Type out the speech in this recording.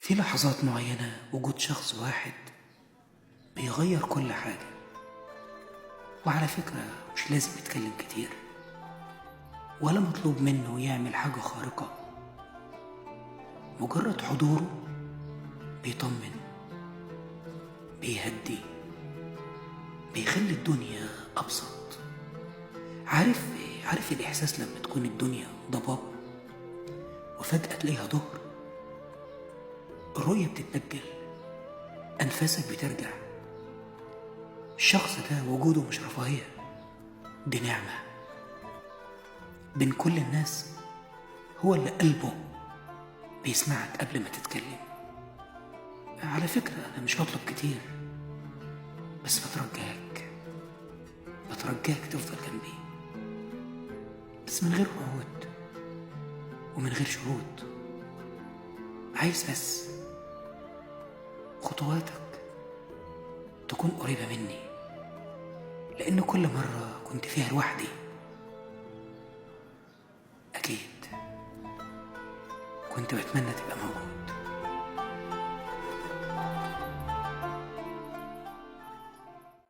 في لحظات معينة وجود شخص واحد بيغير كل حاجة. وعلى فكرة مش لازم يتكلم كتير ولا مطلوب منه يعمل حاجة خارقة، مجرد حضوره بيطمن، بيهدي، بيخلي الدنيا أبسط. عارف الإحساس لما تكون الدنيا ضباب وفجأة تلاقيها ظهر، الرؤية بتتبدل، أنفاسك بترجع. الشخص ده وجوده مش رفاهية، دي نعمة. بين كل الناس هو اللي قلبه بيسمعك قبل ما تتكلم. على فكرة أنا مش بطلب كتير، بس بترجاك تفضل جنبي، بس من غير وعود ومن غير شروط. عايز بس خطواتك تكون قريبة مني، لأن كل مرة كنت فيها لوحدي أكيد كنت بتمنى تبقى موجود.